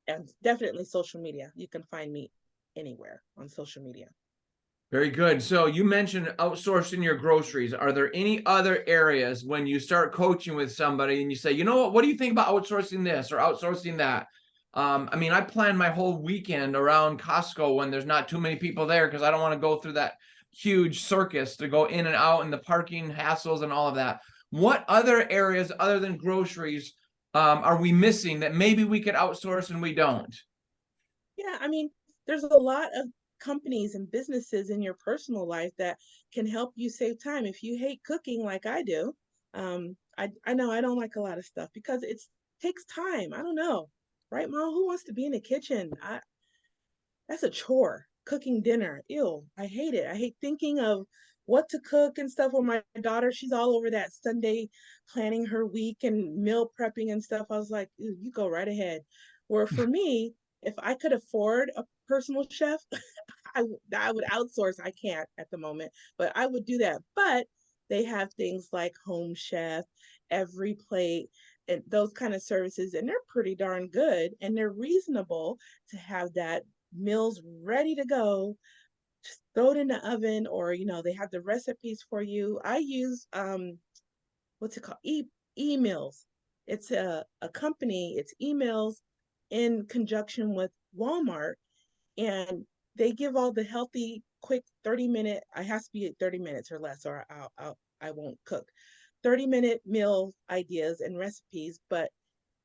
and definitely social media. You can find me anywhere on social media. Very good. So you mentioned outsourcing your groceries. Are there any other areas when you start coaching with somebody and you say, you know what do you think about outsourcing this or outsourcing that? I mean, I plan my whole weekend around Costco when there's not too many people there, because I don't want to go through that huge circus to go in and out and the parking hassles and all of that. What other areas other than groceries are we missing that maybe we could outsource and we don't? Yeah, I mean, there's a lot of companies and businesses in your personal life that can help you save time. If you hate cooking like I do, I know I don't like a lot of stuff because it takes time. I don't know, right, Mom? Who wants to be in the kitchen? That's a chore. Cooking dinner, ew, I hate it. I hate thinking of what to cook and stuff. With my daughter, she's all over that Sunday planning her week and meal prepping and stuff. I was like, you go right ahead. Where for me, if I could afford a personal chef, I would outsource. I can't at the moment, but I would do that. But they have things like Home Chef, Every Plate, and those kind of services, and they're pretty darn good, and they're reasonable to have that meals ready to go. Just throw it in the oven, or they have the recipes for you. I use what's it called? Emails. It's a company, it's emails in conjunction with Walmart, and they give all the healthy, quick 30-minute. I has to be at 30 minutes or less, or I won't cook. 30-minute meal ideas and recipes, but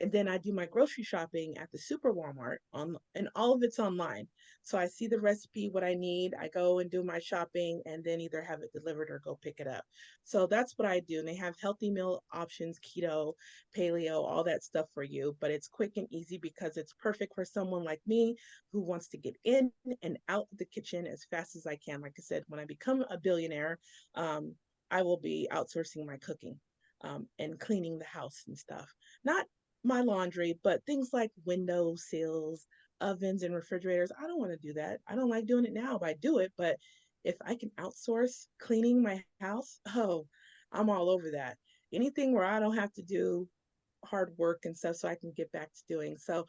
And then I do my grocery shopping at the super Walmart and all of it's online. So I see the recipe, what I need. I go and do my shopping and then either have it delivered or go pick it up. So that's what I do. And they have healthy meal options, keto, paleo, all that stuff for you. But it's quick and easy because it's perfect for someone like me who wants to get in and out of the kitchen as fast as I can. Like I said, when I become a billionaire, I will be outsourcing my cooking and cleaning the house and stuff. Not my laundry, but things like window sills, ovens, and refrigerators. I don't want to do that. I don't like doing it now, but I do it. But if I can outsource cleaning my house, oh, I'm all over that. Anything where I don't have to do hard work and stuff so I can get back to doing. So,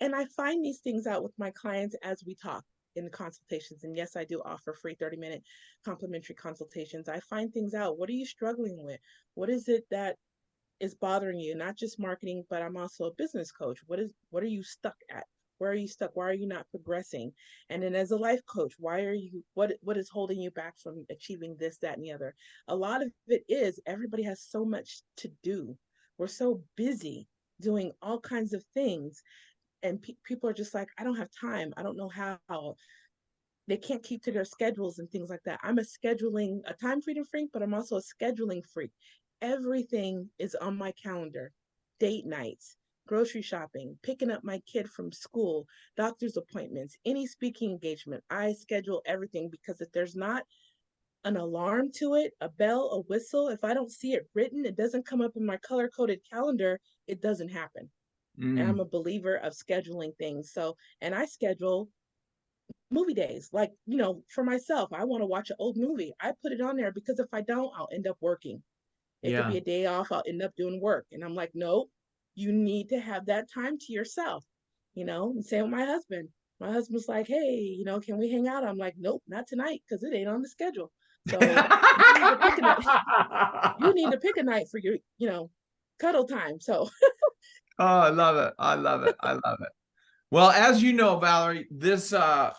and I find these things out with my clients as we talk in the consultations. And yes, I do offer free 30-minute complimentary consultations. I find things out. What are you struggling with? What is it that is bothering you? Not just marketing, but I'm also a business coach. What are you stuck at? Where are you stuck? Why are you not progressing? And then as a life coach, what is holding you back from achieving this, that, and the other? A lot of it is everybody has so much to do. We're so busy doing all kinds of things. And people are just like, I don't have time. I don't know how. They can't keep to their schedules and things like that. I'm a time freedom freak, but I'm also a scheduling freak. Everything is on my calendar. Date nights, grocery shopping, picking up my kid from school, doctor's appointments, any speaking engagement. I schedule everything because if there's not an alarm to it, a bell, a whistle, if I don't see it written, it doesn't come up in my color coded calendar, it doesn't happen. And I'm a believer of scheduling things. So, and I schedule movie days. Like, for myself, I want to watch an old movie. I put it on there because if I don't, I'll end up working. It could Yeah. be a day off, I'll end up doing work. And I'm like, no, you need to have that time to yourself, and same with my husband. My husband's like, hey, can we hang out? I'm like, nope, not tonight because it ain't on the schedule. So you need to pick a night. You need to pick a night for your, cuddle time. So Oh, I love it. I love it. I love it. Well, as you know, Valerie, this a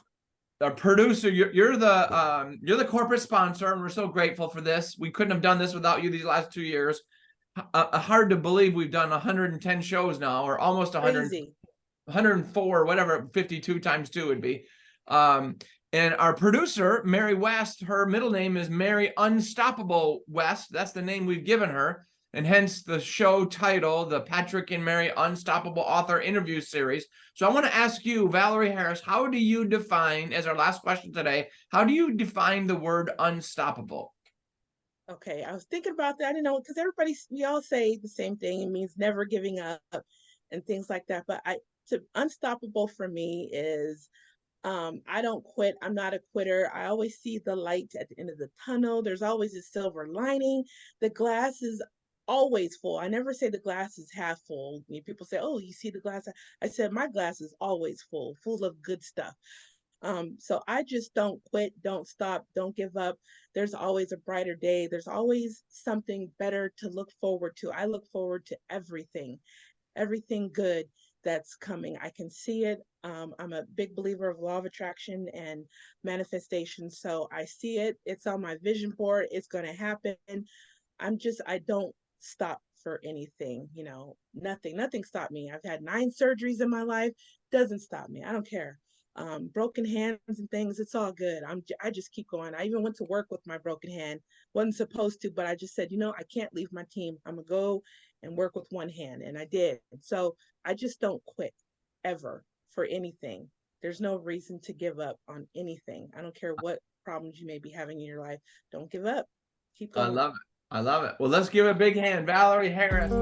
producer, you're the corporate sponsor, and we're so grateful for this. We couldn't have done this without you these last 2 years. Hard to believe we've done 110 shows now, or almost 100, crazy. 104, whatever 52 times 2 would be. And our producer, Mary West, her middle name is Mary Unstoppable West. That's the name we've given her. And hence the show title, the Patrick and Mary Unstoppable Author Interview Series. So I want to ask you, Valerie Harris, how do you define, as our last question today, how do you define the word unstoppable? Okay, I was thinking about that, because we all say the same thing. It means never giving up and things like that. But unstoppable for me is I don't quit. I'm not a quitter. I always see the light at the end of the tunnel. There's always a silver lining. The glass is always full. I never say the glass is half full. People say, oh, you see the glass. I said my glass is always full of good stuff. So I just don't quit, don't stop, don't give up. There's always a brighter day. There's always something better to look forward to. I look forward to everything good that's coming. I can see it. I'm a big believer of law of attraction and manifestation. So I see it. It's on my vision board. It's going to happen. I don't stop for anything, nothing stopped me. I've had 9 surgeries in my life. Doesn't stop me. I don't care. Broken hands and things, it's all good. I just keep going. I even went to work with my broken hand. Wasn't supposed to, but I just said, I can't leave my team. I'm gonna go and work with one hand, and I did. So I just don't quit ever for anything. There's no reason to give up on anything. I don't care what problems you may be having in your life. Don't give up. Keep I going. love it. I love it. Well, let's give a big hand, Valerie Harris.